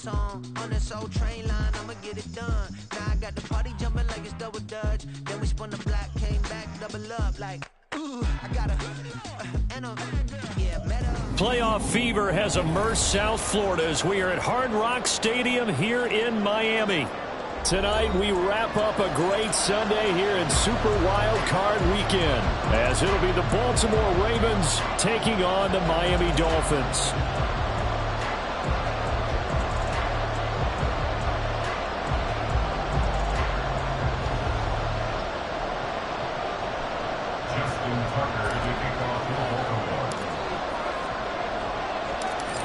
song on this old train line. I'ma get it done. Now I got the party jumping like it's double dutch. Then we spun the block, came back, double up like, ooh, I got a, and a, yeah, meta. Playoff fever has immersed South Florida as we are at Hard Rock Stadium here in Miami. Tonight we wrap up a great Sunday here in Super Wild Card Weekend, as it'll be the Baltimore Ravens taking on the Miami Dolphins.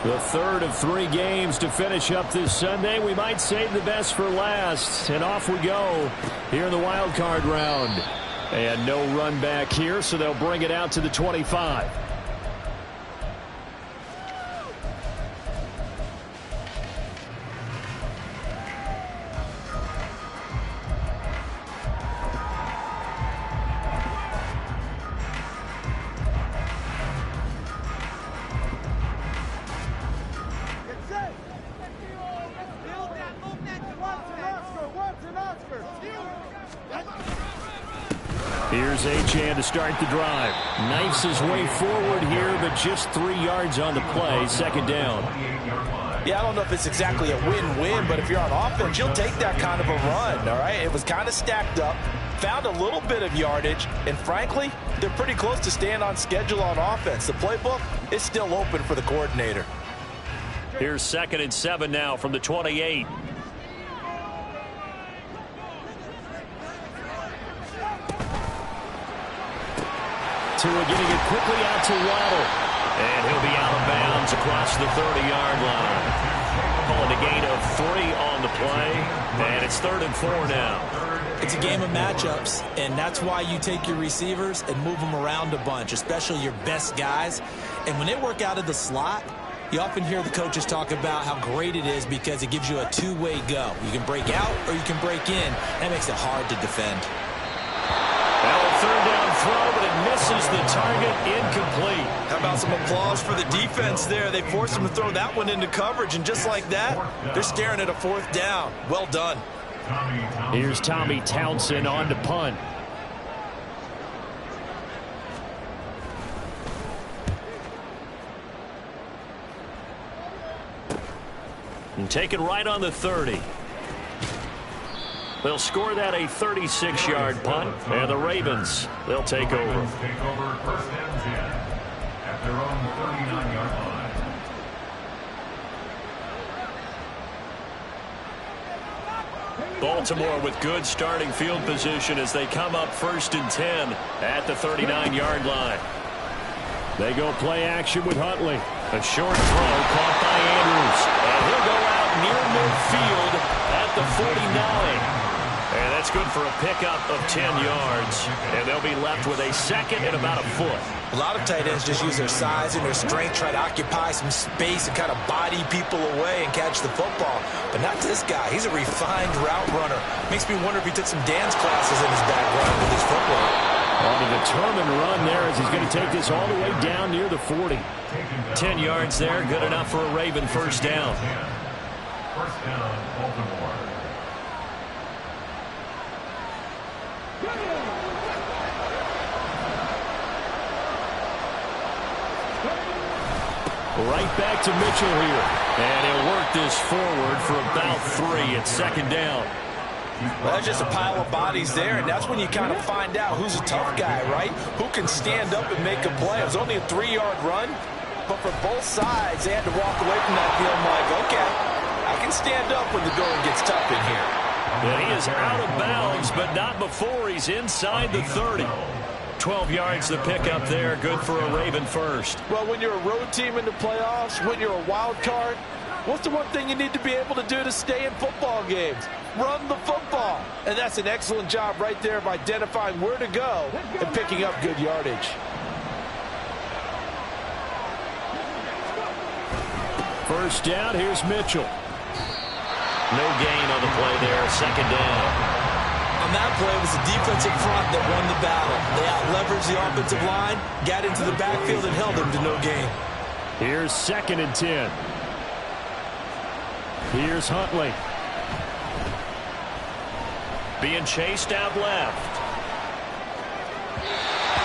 The third of 3 games to finish up this Sunday. We might save the best for last. And off we go here in the wild card round. And no run back here, so they'll bring it out to the 25. Here's Achane to start the drive. Knifes his way forward here, but just 3 yards on the play. Second down. Yeah, I don't know if it's exactly a win-win, but if you're on offense, you'll take that kind of a run, all right? It was kind of stacked up, found a little bit of yardage, and frankly, they're pretty close to staying on schedule on offense. The playbook is still open for the coordinator. Here's 2nd and 7 now from the 28. Tua getting it quickly out to Waddle. And he'll be out of bounds across the 30-yard line. Calling a gain of 3 on the play. And it's 3rd and 4 now. It's a game of matchups, and that's why you take your receivers and move them around a bunch, especially your best guys. And when they work out of the slot, you often hear the coaches talk about how great it is because it gives you a two-way go. You can break out or you can break in. That makes it hard to defend. Now a 3rd down throw, but it misses the target. Incomplete. How about some applause for the defense there? They forced him to throw that one into coverage, and just like that, they're staring at a 4th down. Well done. Here's Tommy Townsend on to punt. And taken right on the 30. They'll score that a 36-yard punt, and the Ravens, they'll take over. Take over 1st and 10 at their own 39-yard line. Baltimore with good starting field position as they come up 1st and 10 at the 39-yard line. They go play action with Huntley. A short throw caught by Andrews. And he'll go out near midfield at the 49. And that's good for a pickup of 10 yards. And they'll be left with a 2nd and about a foot. A lot of tight ends just use their size and their strength, try to occupy some space and kind of body people away and catch the football. But not this guy. He's a refined route runner. Makes me wonder if he took some dance classes in his background with his football. On a determined run there as he's going to take this all the way down near the 40. 10 yards there, good enough for a Raven 1st down. 1st down, Baltimore. Right back to Mitchell here. And he'll work this forward for about 3 at 2nd down. Well, that's just a pile of bodies there, and that's when you kind of find out who's a tough guy, right? Who can stand up and make a play. It was only a 3-yard run, but for both sides, they had to walk away from that feeling like, okay, I can stand up when the going gets tough in here. And he is out of bounds, but not before he's inside the 30. 12 yards to pick up there, good for a Raven 1st. Well, when you're a road team in the playoffs, when you're a wild card, what's the one thing you need to be able to do to stay in football games? Run the football. And that's an excellent job right there of identifying where to go and picking up good yardage. First down, here's Mitchell. No gain on the play there, 2nd down. On that play, it was the defensive front that won the battle. They out-leveraged the offensive line, got into the backfield, and held them to no gain. Here's 2nd and 10. Here's Huntley. Being chased out left.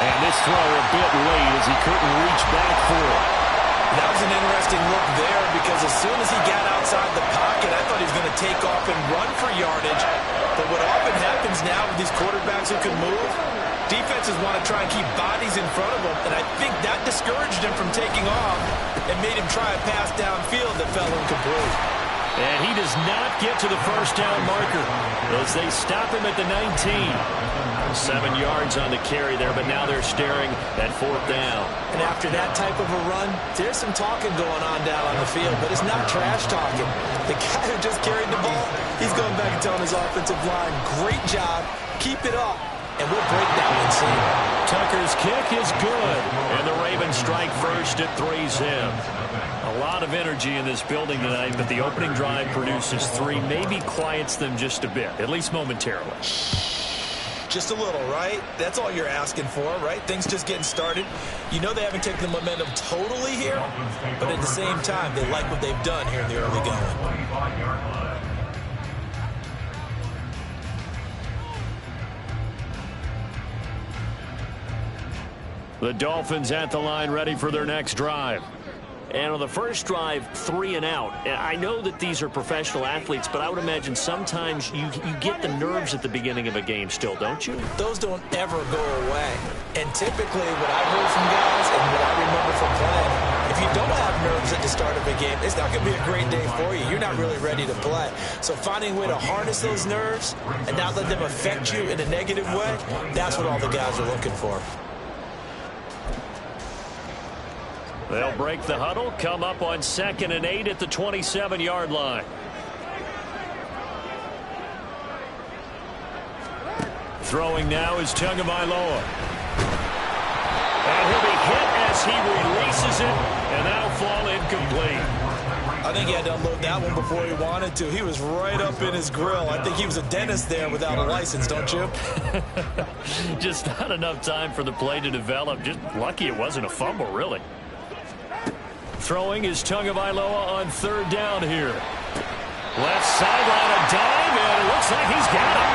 And this throw a bit late as he couldn't reach back for it. That was an interesting look there because as soon as he got outside the pocket, I thought he was going to take off and run for yardage. But what often happens now with these quarterbacks who can move, defenses want to try and keep bodies in front of them, and I think that discouraged him from taking off and made him try a pass downfield that fell incomplete. And he does not get to the first down marker as they stop him at the 19. 7 yards on the carry there, but now they're staring at 4th down. And after that type of a run, there's some talking going on down on the field, but it's not trash talking. The guy who just carried the ball, he's going back and telling his offensive line, great job, keep it up, and we'll break that one soon. Tucker's kick is good, and the Ravens strike first at 3-zip. A lot of energy in this building tonight, but the opening drive produces 3, maybe quiets them just a bit, at least momentarily. Just a little, right? That's all you're asking for, right? Things just getting started. You know they haven't taken the momentum totally here, but at the same time, they like what they've done here in the early going. The Dolphins at the line ready for their next drive. And on the first drive, 3 and out. And I know that these are professional athletes, but I would imagine sometimes you get the nerves at the beginning of a game still, don't you? Those don't ever go away. And typically what I've heard from guys and what I remember from playing, if you don't have nerves at the start of a game, it's not going to be a great day for you. You're not really ready to play. So finding a way to harness those nerves and not let them affect you in a negative way, that's what all the guys are looking for. They'll break the huddle, come up on 2nd and 8 at the 27-yard line. Throwing now is Tagovailoa. And he'll be hit as he releases it, and that'll fall incomplete. I think he had to unload that one before he wanted to. He was right up in his grill. I think he was a dentist there without a license, don't you? Just not enough time for the play to develop. Just lucky it wasn't a fumble, really. Throwing is Tagovailoa on 3rd down here. Left sideline, a dive, and it looks like he's got it.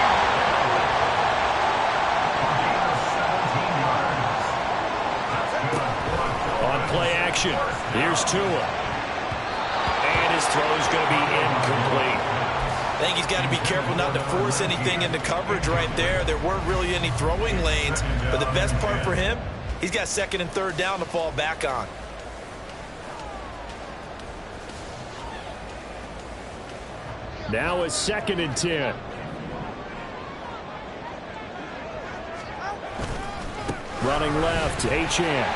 On play action, here's Tua. And his throw is going to be incomplete. I think he's got to be careful not to force anything into coverage right there. There weren't really any throwing lanes, but the best part for him, he's got 2nd and 3rd down to fall back on. Now it's 2nd and 10. Running left, Achane.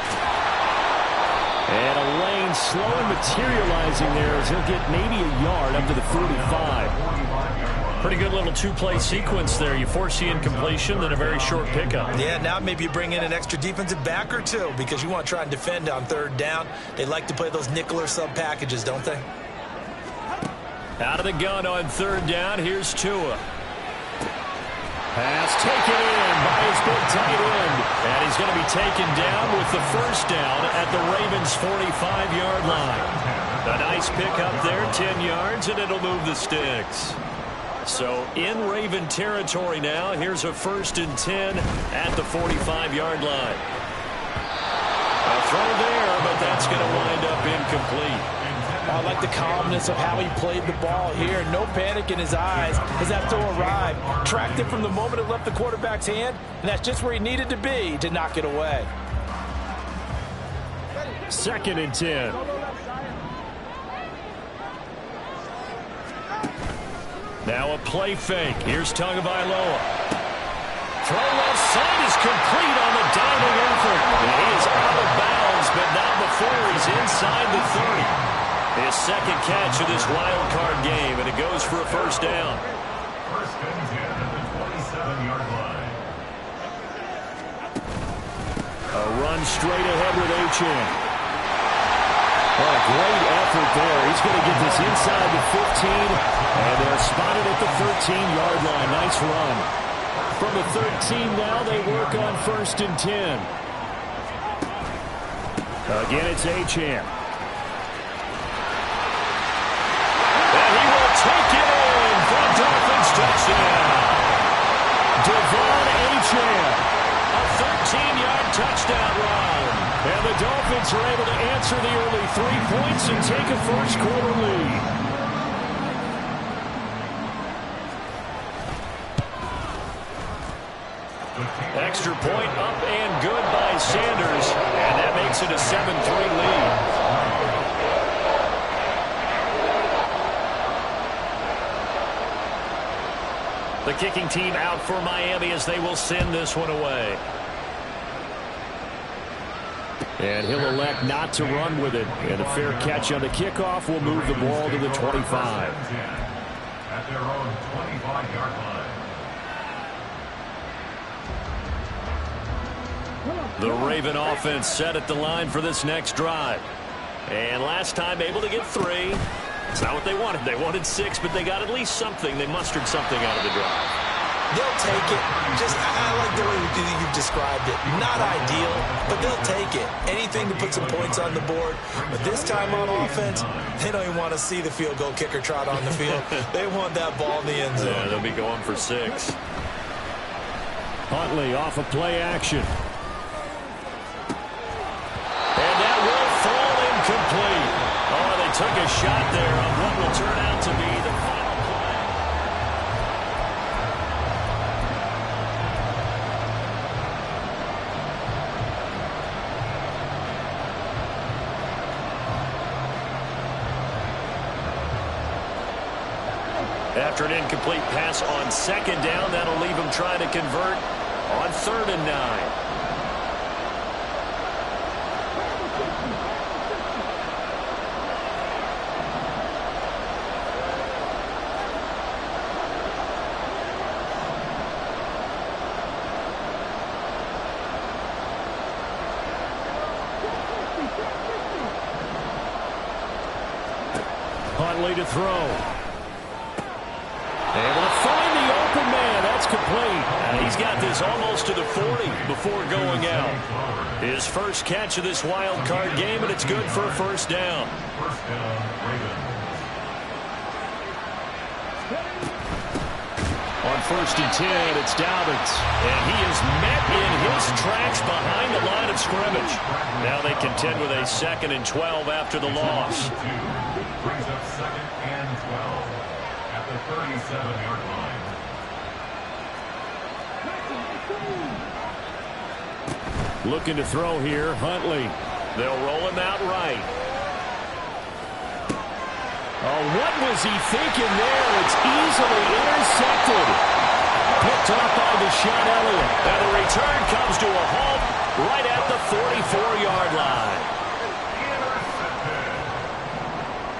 And a lane slow and materializing there as he'll get maybe a yard up to the 45. Pretty good little 2-play sequence there. You force the incompletion, then a very short pickup. Yeah, now maybe you bring in an extra defensive back or two because you want to try and defend on 3rd down. They like to play those nickel or sub packages, don't they? Out of the gun on 3rd down, here's Tua. Pass taken in by his big tight end. And he's going to be taken down with the 1st down at the Ravens' 45-yard line. A nice pickup there, 10 yards, and it'll move the sticks. So in Raven territory now, here's a 1st and 10 at the 45-yard line. A throw there, but that's going to wind up incomplete. I like the calmness of how he played the ball here. No panic in his eyes as that throw arrived. Tracked it from the moment it left the quarterback's hand, and that's just where he needed to be to knock it away. 2nd and 10. Now a play fake. Here's Tagovailoa. Throw left side is complete on the diving effort. And he is out of bounds, but not before he's inside the 30. His 2nd catch of this wild card game, and it goes for a 1st down. 1st and 10 at the 27-yard line. A run straight ahead with Achane. Oh, great effort there. He's going to get this inside the 15, and they're spotted at the 13-yard line. Nice run. From the 13 now, they work on 1st and 10. Again, it's Achane. And he will touchdown. Devon Achane. A 13-yard touchdown run. And the Dolphins are able to answer the early 3 points and take a first-quarter lead. Extra point up and good by Sanders. And that makes it a 7-3 lead. The kicking team out for Miami as they will send this one away. And he'll elect not to run with it. And a fair catch on the kickoff will move the ball to the 25. At their own 25-yard line. The Raven offense set at the line for this next drive. And last time able to get 3. It's not what they wanted. They wanted 6, but they got at least something. They mustered something out of the drive. They'll take it. I like the way you've described it. Not ideal, but they'll take it. Anything to put some points on the board. But this time on offense, they don't even want to see the field goal kicker trot on the field. They want that ball in the end zone. Yeah, they'll be going for 6. Huntley off of play action. And that will fall incomplete. Oh, they took a shot there on what will turn out to be the final play. After an incomplete pass on second down, that'll leave them trying to convert on 3rd and 9. Huntley to throw. Able to find the open man. That's complete. And he's got this almost to the 40 before going out. His first catch of this wild card game, and it's good for a first down. First down, Ravens. On 1st and 10, it's Dobbins. And he is met in his tracks behind the line of scrimmage. Now they contend with a 2nd and 12 after the loss. Brings up 2nd and 12 at the 37-yard line. Looking to throw here, Huntley. They'll roll him out right. Oh, what was he thinking there? It's easily intercepted. Picked off by Deshaun Elliott. And the return comes to a halt right at the 44-yard line.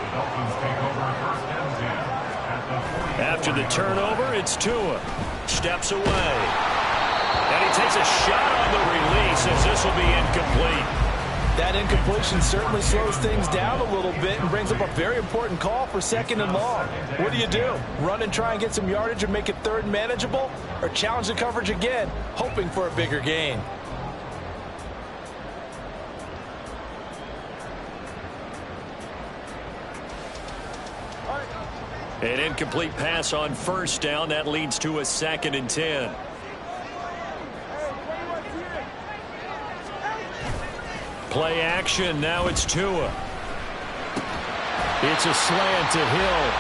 The Dolphins take over 1st and 10 at the 44. After the turnover, it's Tua. Steps away. And he takes a shot on the release as this will be incomplete. That incompletion certainly slows things down a little bit and brings up a very important call for 2nd and long. What do? Run and try and get some yardage and make it 3rd manageable? Or challenge the coverage again, hoping for a bigger gain? An incomplete pass on 1st down. That leads to a 2nd and 10. Play action. Now it's Tua. It's a slant to Hill.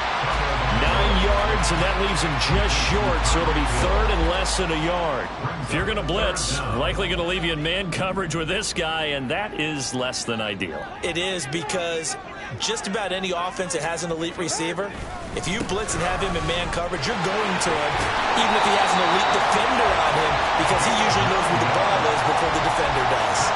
9 yards, and that leaves him just short, so it'll be 3rd and less than a yard. If you're going to blitz, likely going to leave you in man coverage with this guy, and that is less than ideal. It is, because just about any offense that has an elite receiver, if you blitz and have him in man coverage, you're going to him, even if he has an elite defender on him, because he usually knows where the ball is before the defender does.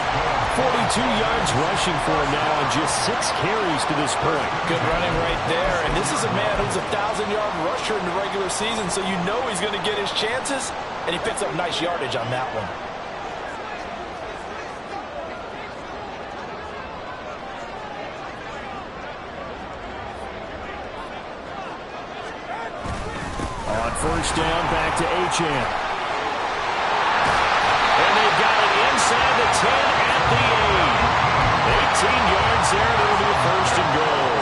42 yards rushing for him now on just 6 carries to this point. Good running right there. And this is a man who's a 1,000-yard rusher in the regular season, so you know he's going to get his chances, and he picks up nice yardage on that one. On 1st down, back to Achane. And they've got it inside the 10 at the 8. 18 yards there, and it'll be a 1st and goal.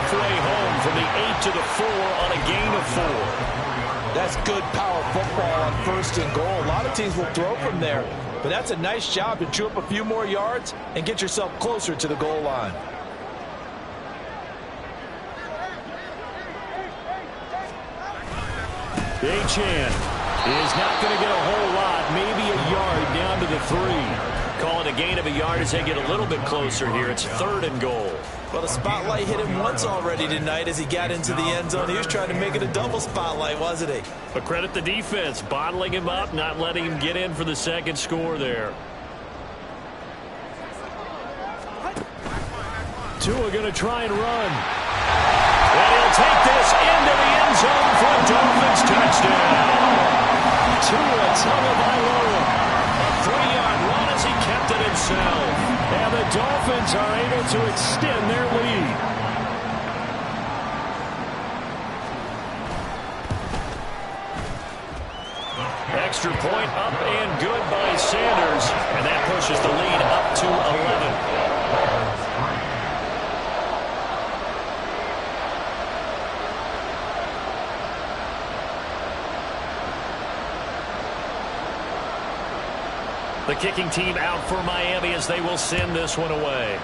halfway home from the 8 to the 4 on a gain of 4. That's good power football on 1st and goal. A lot of teams will throw from there, but that's a nice job to chew up a few more yards and get yourself closer to the goal line. Achane is not going to get a whole lot, maybe a yard down to the 3. Calling a gain of a yard as they get a little bit closer here. It's 3rd and goal. Well, the spotlight hit him once already tonight as he got into the end zone. He was trying to make it a double spotlight, wasn't he? But credit the defense, bottling him up, not letting him get in for the second score there. Tua going to try and run. And he'll take this into the end zone for a Dolphins touchdown. Tua Tagovailoa, a 3-yard run as he kept it himself. And the Dolphins are able to extend their lead. Extra point up and good by Sanders. And that pushes the lead up to 11. The kicking team out for Miami as they will send this one away.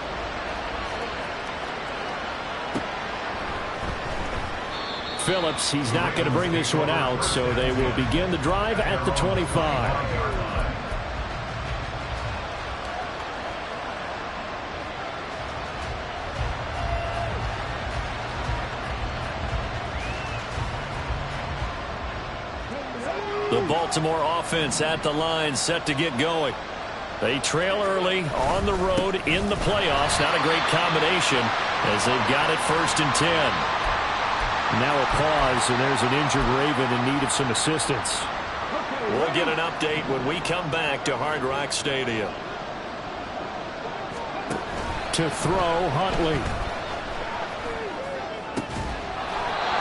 Phillips, he's not going to bring this one out, so they will begin the drive at the 25. The Baltimore offense at the line, set to get going. They trail early on the road in the playoffs. Not a great combination as they've got it 1st and 10. Now a pause, and there's an injured Raven in need of some assistance. We'll get an update when we come back to Hard Rock Stadium. To throw, Huntley.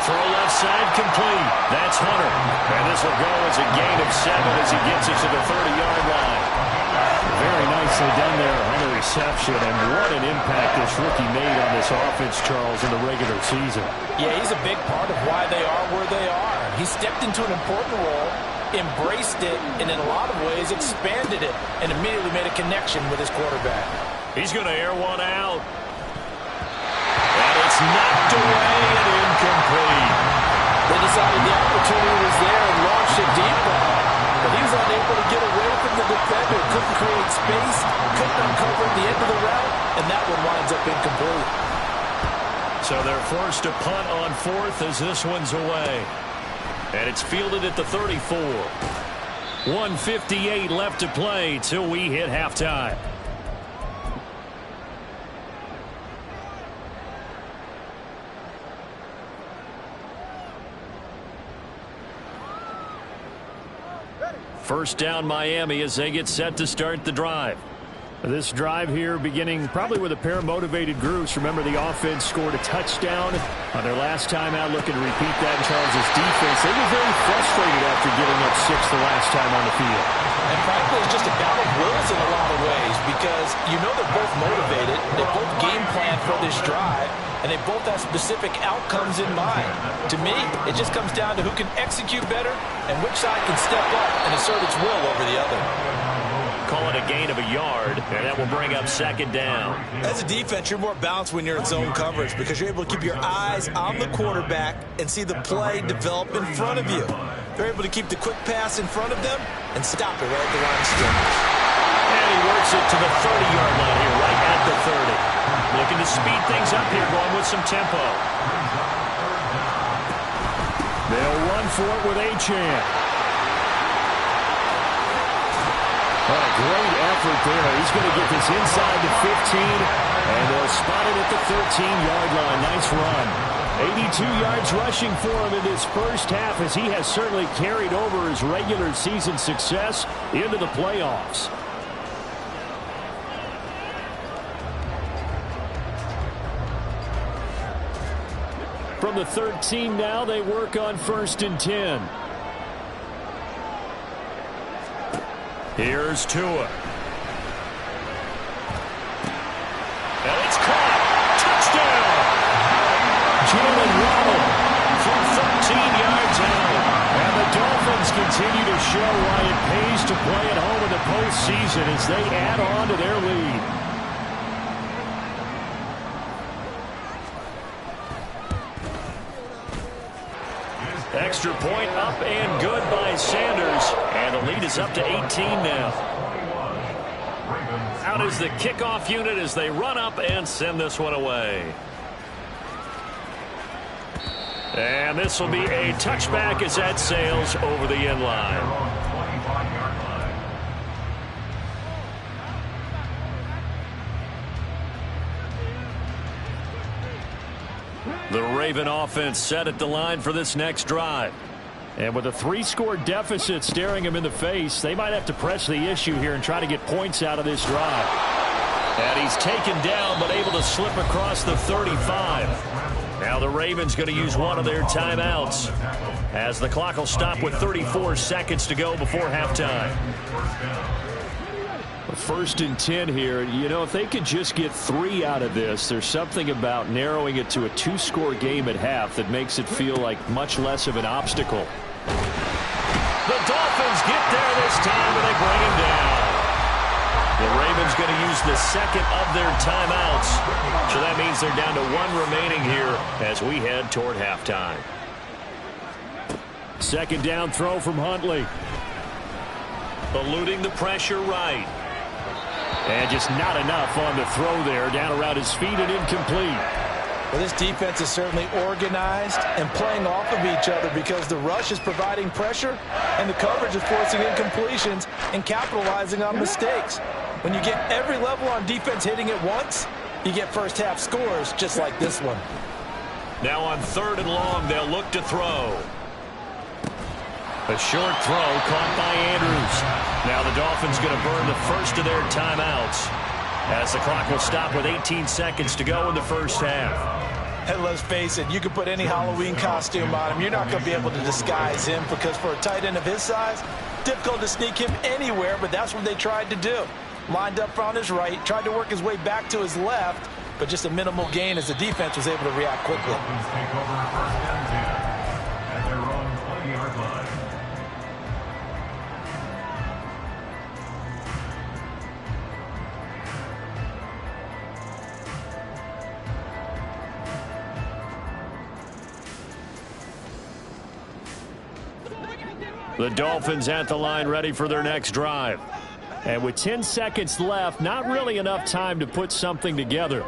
Throw left side complete. That's Hunter. And this will go as a gain of 7 as he gets it to the 30-yard line. Very nicely done there on the reception. And what an impact this rookie made on this offense, Charles, in the regular season. Yeah, he's a big part of why they are where they are. He stepped into an important role, embraced it, and in a lot of ways expanded it, and immediately made a connection with his quarterback. He's going to air one out. And it's knocked away and incomplete. They decided the opportunity was there and launched a deep ball, but he was unable to get away from the defender. Couldn't create space, couldn't uncover at the end of the route, and that one winds up incomplete. So they're forced to punt on 4th as this one's away. And it's fielded at the 34. 1:58 left to play till we hit halftime. First down Miami as they get set to start the drive. This drive here beginning probably with a pair of motivated groups. Remember, the offense scored a touchdown on their last time out. Looking to repeat that in Charles' defense. They were very frustrated after giving up 6 the last time on the field. And frankly, it's just a battle of wills in a lot of ways because you know they're both motivated. They both game plan for this drive, and they both have specific outcomes in mind. To me, it just comes down to who can execute better and which side can step up and assert its will over the other. Call it a gain of a yard, and that will bring up 2nd down. As a defense, you're more balanced when you're in zone coverage because you're able to keep your eyes on the quarterback and see the play develop in front of you. They're able to keep the quick pass in front of them and stop it right at the line of scrimmage. And he works it to the 30-yard line here, right at the 30. Looking to speed things up here, going with some tempo. They'll run for it with Achane. What a great effort there. He's going to get this inside the 15, and they'll spot it at the 13-yard line. Nice run. 82 yards rushing for him in this first half as he has certainly carried over his regular season success into the playoffs. From the 13 now, they work on 1st and 10. Here's Tua. And it's caught. Touchdown! Jalen Waddle from 13 yards out. And the Dolphins continue to show why it pays to play at home in the postseason as they add on to their lead. Extra point up and good by Sanders. And the lead is up to 18 now. Out is the kickoff unit as they run up and send this one away. And this will be a touchback as that sails over the end line. The Raven offense set at the line for this next drive. And with a 3-score deficit staring them in the face, they might have to press the issue here and try to get points out of this drive. And he's taken down but able to slip across the 35. Now the Ravens going to use one of their timeouts as the clock will stop with 34 seconds to go before halftime. First and 10 here. You know, if they could just get 3 out of this, there's something about narrowing it to a 2-score game at half that makes it feel like much less of an obstacle. The Dolphins get there this time and they bring him down. The Ravens going to use the second of their timeouts. So that means they're down to 1 remaining here as we head toward halftime. Second down throw from Huntley. Eluding the pressure right. And just not enough on the throw there. Down around his feet and incomplete. Well, this defense is certainly organized and playing off of each other because the rush is providing pressure and the coverage is forcing incompletions and capitalizing on mistakes. When you get every level on defense hitting at once, you get first half scores just like this one. Now on 3rd and long, they'll look to throw. A short throw caught by Andrews. Now the Dolphins going to burn the first of their timeouts as the clock will stop with 18 seconds to go in the first half. And let's face it, you can put any Halloween costume on him. You're not going to be able to disguise him because for a tight end of his size, difficult to sneak him anywhere, but that's what they tried to do. Lined up on his right, tried to work his way back to his left, but just a minimal gain as the defense was able to react quickly. Take over first and 10 at their own 20-yard line. The Dolphins at the line ready for their next drive. And with 10 seconds left, not really enough time to put something together.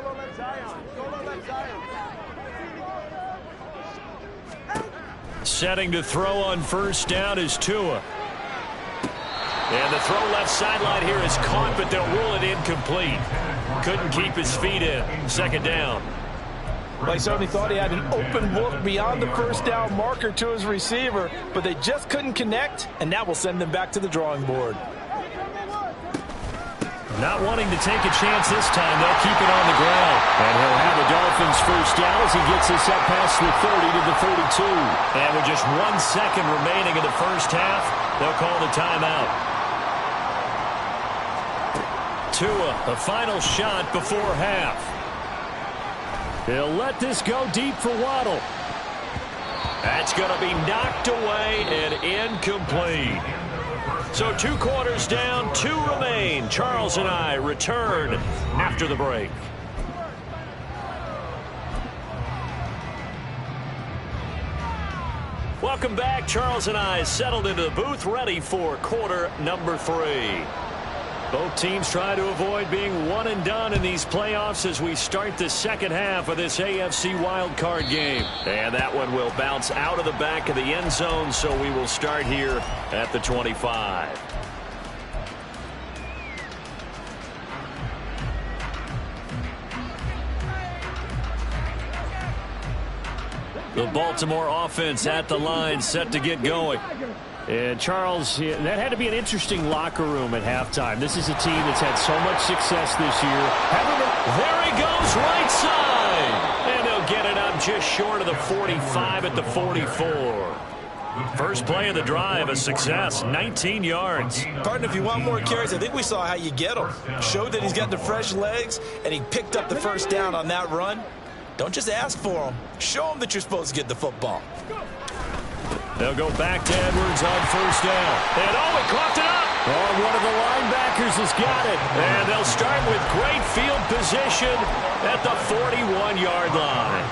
Setting to throw on first down is Tua. And the throw left sideline here is caught, but they'll rule it incomplete. Couldn't keep his feet in. Second down. Well, he certainly thought he had an open look beyond the first down marker to his receiver, but they just couldn't connect, and that will send them back to the drawing board. Not wanting to take a chance this time, they'll keep it on the ground. And he'll have the Dolphins first down as he gets this up past the 30 to the 32. And with just 1 second remaining in the first half, they'll call the timeout. Tua, the final shot before half. He'll let this go deep for Waddle. That's going to be knocked away and incomplete. So 2 quarters down, 2 remain. Charles and I return after the break. Welcome back. Charles and I settled into the booth, ready for quarter number 3. Both teams try to avoid being one and done in these playoffs as we start the second half of this AFC wildcard game. And that one will bounce out of the back of the end zone, so we will start here at the 25. The Baltimore offense at the line, set to get going. And Charles, that had to be an interesting locker room at halftime. This is a team that's had so much success this year. There he goes, right side. And they'll get it up just short of the 45 at the 44. First play of the drive, a success, 19 yards. Partner, if you want more carries, I think we saw how you get them. Showed that he's got the fresh legs, and he picked up the first down on that run. Don't just ask for them. Show them that you're supposed to get the football. They'll go back to Edwards on first down. And he coughed it up. Oh, one of the linebackers has got it. And they'll start with great field position at the 41-yard line.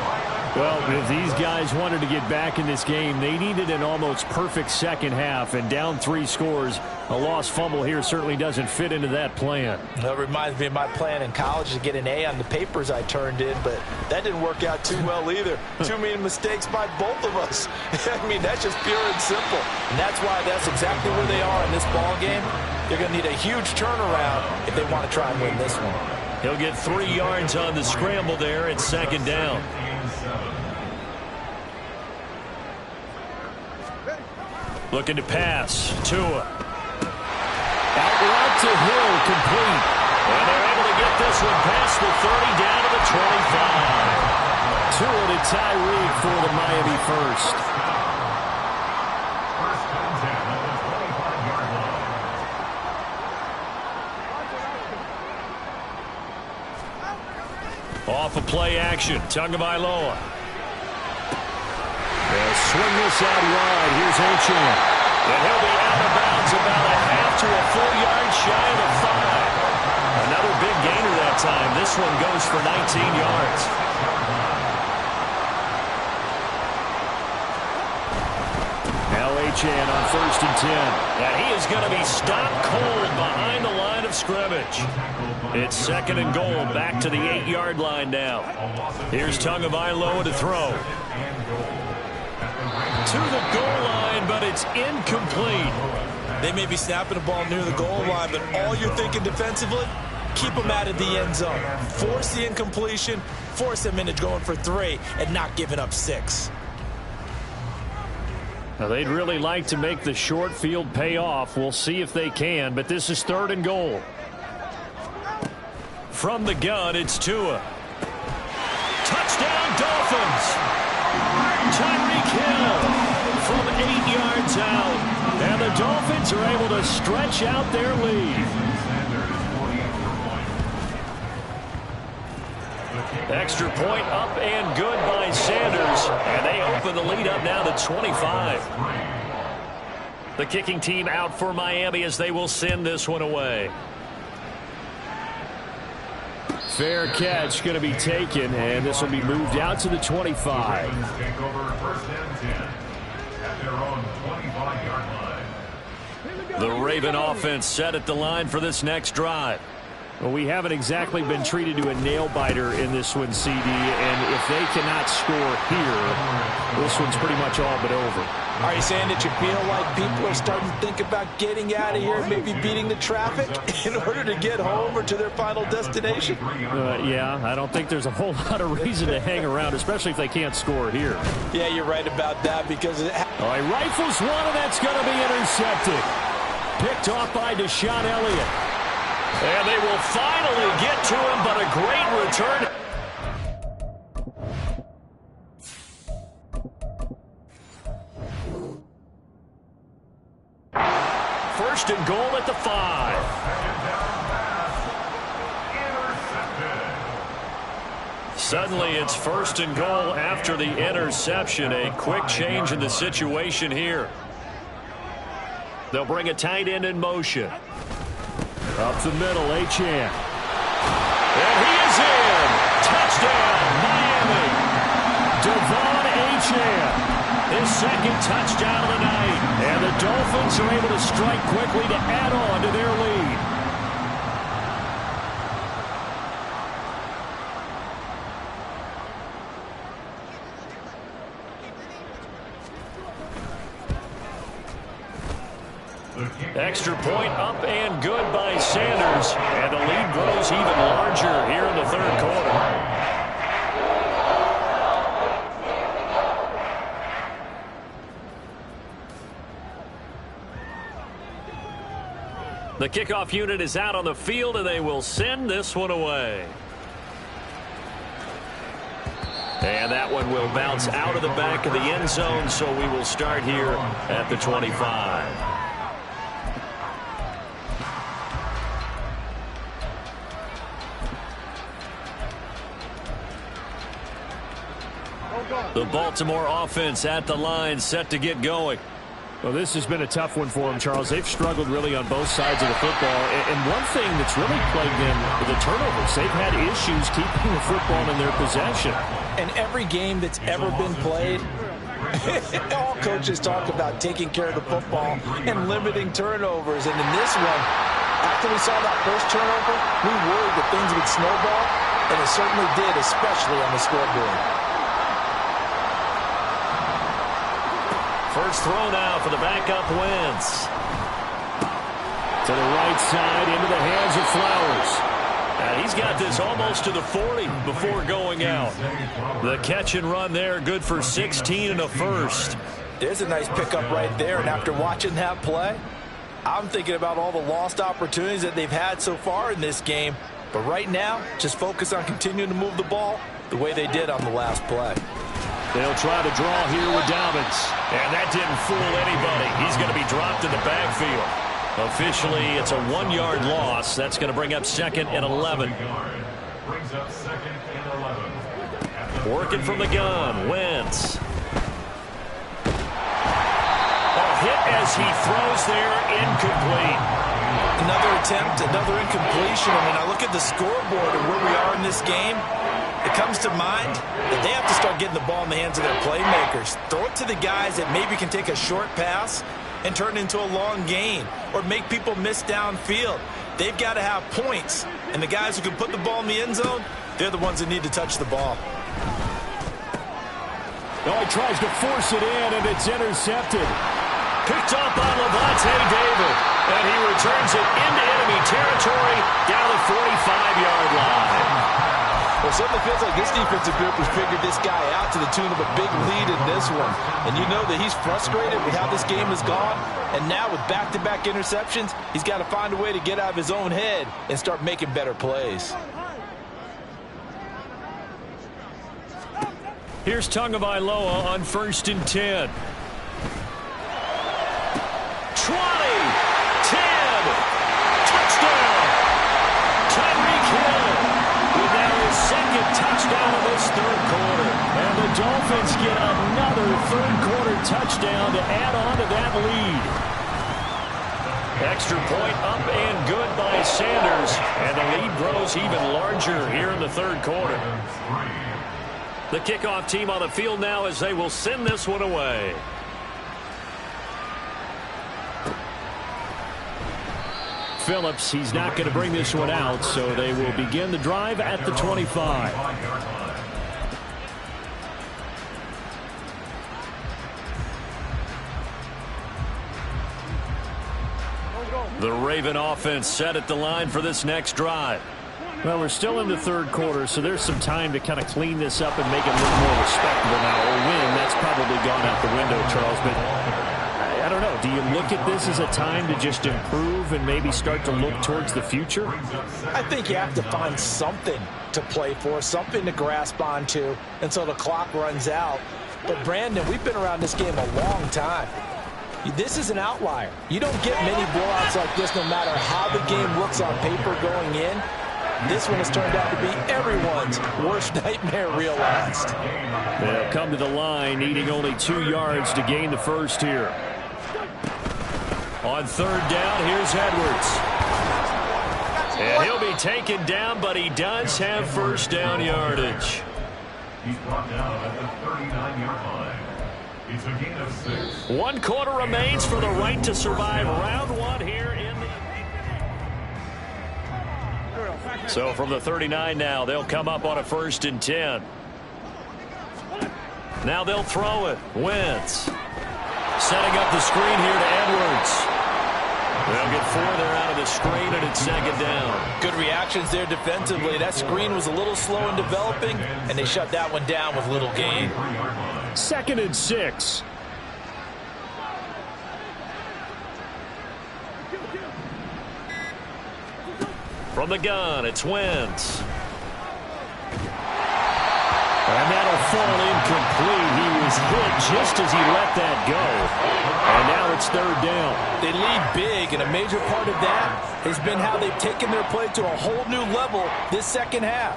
Well, if these guys wanted to get back in this game, they needed an almost perfect second half. And down 3 scores, a lost fumble here certainly doesn't fit into that plan. That reminds me of my plan in college to get an A on the papers I turned in, but that didn't work out too well either. Too many mistakes by both of us. I mean, that's just pure and simple. And that's why that's exactly where they are in this ball game. They're going to need a huge turnaround if they want to try and win this one. He'll get 3 yards on the scramble there at second down. Looking to pass. Tua. Out route to Hill, complete. And they're able to get this one past the 30 down to the 25. Tua to Tyreek for the Miami first. First and 10 at the 25-yard line. Off of play action. Tagovailoa. They'll swing this out wide. Here's Achane. And he'll be out of bounds about a half to a full yard shy of the 5. Another big gainer that time. This one goes for 19 yards. Now Achane on first and 10. And he is going to be stopped cold behind the line of scrimmage. It's second and goal, back to the 8-yard line now. Here's Tagovailoa to throw. To the goal line, but it's incomplete. They may be snapping the ball near the goal line, but all you're thinking defensively, keep them out of the end zone. Force the incompletion, force them into going for 3, and not giving up 6. Now, they'd really like to make the short field pay off. We'll see if they can, but this is third and goal. From the gun, it's Tua. Touchdown, Dolphins! Tyreek Hill from 8 yards out. And the Dolphins are able to stretch out their lead. Extra point up and good by Sanders. And they open the lead up now to 25. The kicking team out for Miami as they will send this one away. Fair catch going to be taken, and this will be moved out to the 25. Take over first and 10 at their own 25-yard line. The Raven offense set at the line for this next drive. Well, we haven't exactly been treated to a nail-biter in this one, CD, and if they cannot score here, this one's pretty much all but over. Are you saying that you feel like people are starting to think about getting out of here, maybe beating the traffic in order to get home or to their final destination? Yeah, I don't think there's a whole lot of reason to hang around, especially if they can't score here. Yeah, you're right about that because All right, rifles one, and that's going to be intercepted. Picked off by Deshaun Elliott. And they will finally get to him, but a great return. First and goal at the 5. Suddenly it's first and goal after the interception. A quick change in the situation here. They'll bring a tight end in motion. Up the middle, Achane. And he is in. Touchdown, Miami. Devon Achane. His second touchdown of the night. And the Dolphins are able to strike quickly to add on to their lead. Extra point up and good by Sanders. And the lead grows even larger here in the third quarter. The kickoff unit is out on the field, and they will send this one away. And that one will bounce out of the back of the end zone, so we will start here at the 25. The Baltimore offense at the line, set to get going. Well, this has been a tough one for them, Charles. They've struggled really on both sides of the football. And one thing that's really plagued them, the turnovers. They've had issues keeping the football in their possession. And every game that's ever been played, all coaches talk about taking care of the football and limiting turnovers. And in this one, after we saw that first turnover, we worried that things would snowball, and it certainly did, especially on the scoreboard. First throw now for the backup Wentz. To the right side, into the hands of Flowers. And he's got this almost to the 40 before going out. The catch and run there, good for 16 and a first. There's a nice pickup right there, and after watching that play, I'm thinking about all the lost opportunities that they've had so far in this game. But right now, just focus on continuing to move the ball the way they did on the last play. They'll try to draw here with Dobbins. And that didn't fool anybody. He's going to be dropped in the backfield. Officially, it's a 1-yard loss. That's going to bring up 2nd and 11. Brings up 2nd and 11. Working from the gun, Wentz. Hit as he throws there, incomplete. Another attempt, another incompletion. I mean, I look at the scoreboard and where we are in this game. It comes to mind that they have to start getting the ball in the hands of their playmakers. Throw it to the guys that maybe can take a short pass and turn it into a long gain or make people miss downfield. They've got to have points. And the guys who can put the ball in the end zone, they're the ones that need to touch the ball. Oh, he tries to force it in, and it's intercepted. Picked up by Levante David. And he returns it into enemy territory down the 45-yard line. Well, certainly feels like this defensive group has figured this guy out to the tune of a big lead in this one. And you know that he's frustrated with how this game has gone. And now with back-to-back interceptions, he's got to find a way to get out of his own head and start making better plays. Here's Tagovailoa on 1st and 10. 20, 10, touchdown, Tyreek Hill with now his 2nd touchdown of this 3rd quarter. And the Dolphins get another 3rd quarter touchdown to add on to that lead. Extra point up and good by Sanders, and the lead grows even larger here in the 3rd quarter. The kickoff team on the field now as they will send this one away. Phillips, he's not going to bring this one out, so they will begin the drive at the 25. The Raven offense set at the line for this next drive. Well, we're still in the 3rd quarter, so there's some time to kind of clean this up and make it look more respectable now. Or win, that's probably gone out the window, Charles. But I don't know. Do you look at this as a time to just improve and maybe start to look towards the future? I think you have to find something to play for, something to grasp onto until the clock runs out. But, Brandon, we've been around this game a long time. This is an outlier. You don't get many blowouts like this no matter how the game looks on paper going in. This one has turned out to be everyone's worst nightmare realized. They'll come to the line, needing only 2 yards to gain the first here. On 3rd down, here's Edwards. And he'll be taken down, but he does have 1st down yardage. He's brought down at the 39-yard line. It's a gain of 6. 1 quarter remains for the right to survive round 1 here in the... So from the 39 now, they'll come up on a 1st and 10. Now they'll throw it. Wentz. Setting up the screen here to Edwards. They'll get 4 there out of the screen, and it's 2nd down. Good reactions there defensively. That screen was a little slow in developing, and they shut that one down with little gain. 2nd and 6. From the gun, it's Wentz. And that'll fall incomplete. He was hit just as he let that go. And now it's 3rd down. They lead big, and a major part of that has been how they've taken their play to a whole new level this 2nd half.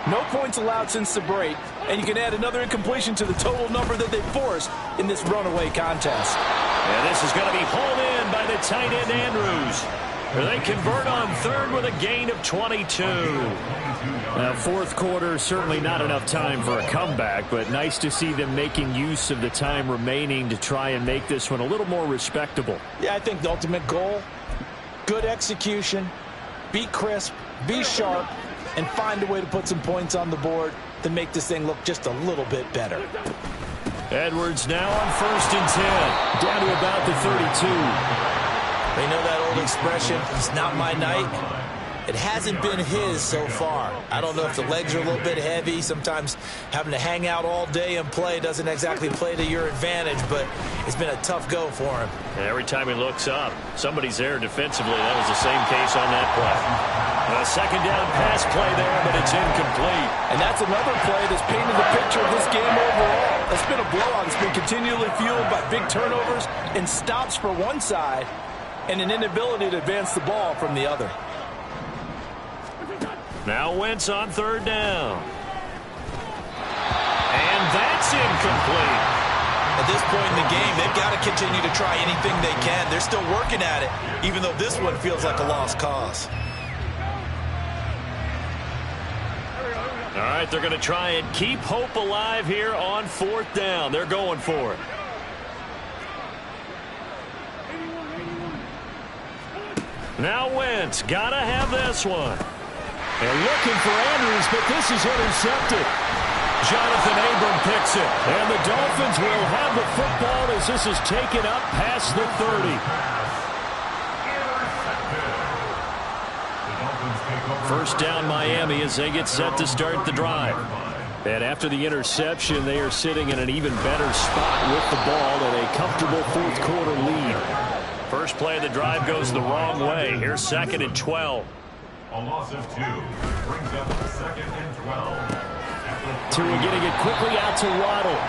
No points allowed since the break, and you can add another incompletion to the total number that they forced in this runaway contest. And this is going to be hauled in by the tight end Andrews. They convert on third with a gain of 22. Now, fourth quarter, certainly not enough time for a comeback, but nice to see them making use of the time remaining to try and make this one a little more respectable. Yeah, I think the ultimate goal, good execution, be crisp, be sharp, and find a way to put some points on the board to make this thing look just a little bit better. Edwards now on 1st and 10, down to about the 32. They know that old expression, it's not my night. It hasn't been his so far. I don't know if the legs are a little bit heavy. Sometimes having to hang out all day and play doesn't exactly play to your advantage, but it's been a tough go for him. And every time he looks up, somebody's there defensively. That was the same case on that play. A second down pass play there, but it's incomplete. And that's another play that's painted the picture of this game overall. It's been a blowout. It's been continually fueled by big turnovers and stops for one side and an inability to advance the ball from the other. Now Wentz on 3rd down. And that's incomplete. At this point in the game, they've got to continue to try anything they can. They're still working at it, even though this one feels like a lost cause. All right, they're going to try and keep hope alive here on 4th down. They're going for it. Now Wentz, got to have this one. They're looking for Andrews, but this is intercepted. Jonathan Abram picks it, and the Dolphins will have the football as this is taken up past the 30. First down Miami as they get set to start the drive. And after the interception, they are sitting in an even better spot with the ball and a comfortable fourth quarter lead. First play of the drive goes the wrong way. Here's 2nd and 12. A loss of 2 brings up 2nd and 12. Tua getting it quickly out to Waddle.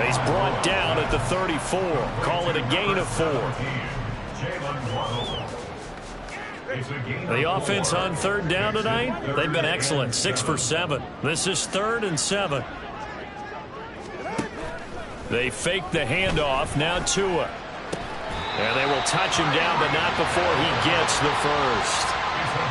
He's brought down at the 34. Call it a gain of 4. The offense on 3rd down tonight, they've been excellent. 6 for 7. This is 3rd and 7. They fake the handoff. Now Tua. And they will touch him down, but not before he gets the first.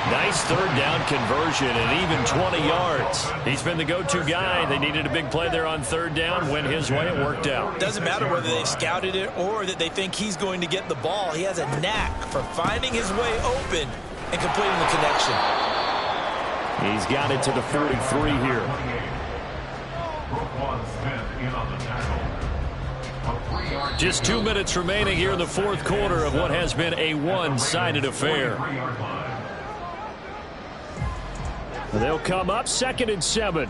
Nice 3rd down conversion and even 20 yards. He's been the go-to guy. They needed a big play there on 3rd down. Went his way. It worked out. Doesn't matter whether they've scouted it or that they think he's going to get the ball. He has a knack for finding his way open and completing the connection. He's got it to the 43 here. Just 2 minutes remaining here in the fourth quarter of what has been a one-sided affair. They'll come up 2nd and 7.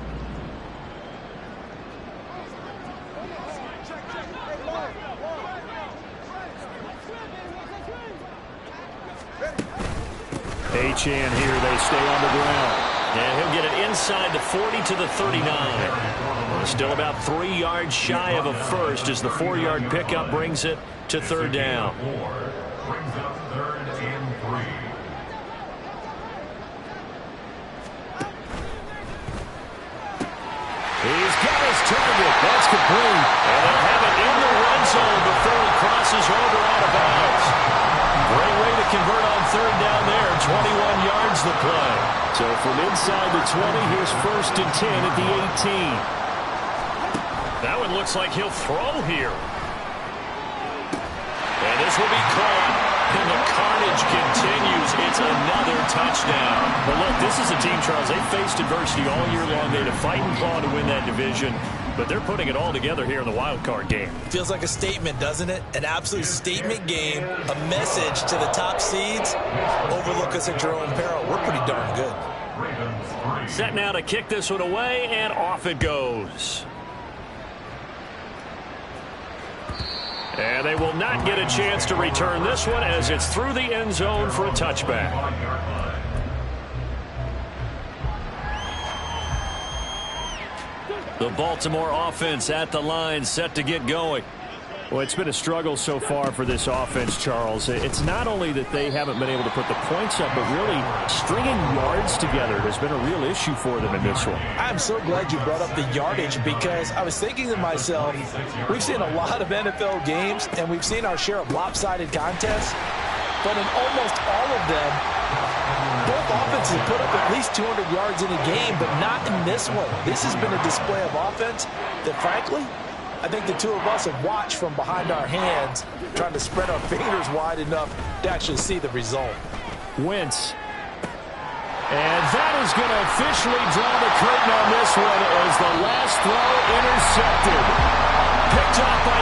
Achane here. They stay on the ground. And he'll get it inside the 40 to the 39. Still about 3 yards shy of a first as the 4-yard pickup brings it to 3rd down. He's got his target. That's complete. And they'll have it in the red zone before he crosses over out of bounds. Great way to convert on 3rd down there. 21 yards the play. So from inside the 20, here's 1st and 10 at the 18. That one looks like he'll throw here. And this will be caught. And the carnage continues. It's another touchdown. But look, this is a team, Charles, they faced adversity all year long. They had to fight and claw to win that division. But they're putting it all together here in the wild card game. Feels like a statement, doesn't it? An absolute statement game. A message to the top seeds. Overlook us at your own peril. We're pretty darn good. Set now to kick this one away, and off it goes. And they will not get a chance to return this one as it's through the end zone for a touchback. The Baltimore offense at the line, set to get going. Well, it's been a struggle so far for this offense, Charles. It's not only that they haven't been able to put the points up, but really stringing yards together has been a real issue for them in this one. I'm so glad you brought up the yardage because I was thinking to myself, we've seen a lot of NFL games, and we've seen our share of lopsided contests, but in almost all of them, both offenses have put up at least 200 yards in a game, but not in this one. This has been a display of offense that, frankly, I think the two of us have watched from behind our hands, trying to spread our fingers wide enough to actually see the result. Wentz. And that is going to officially draw the curtain on this one as the last throw intercepted. Picked off by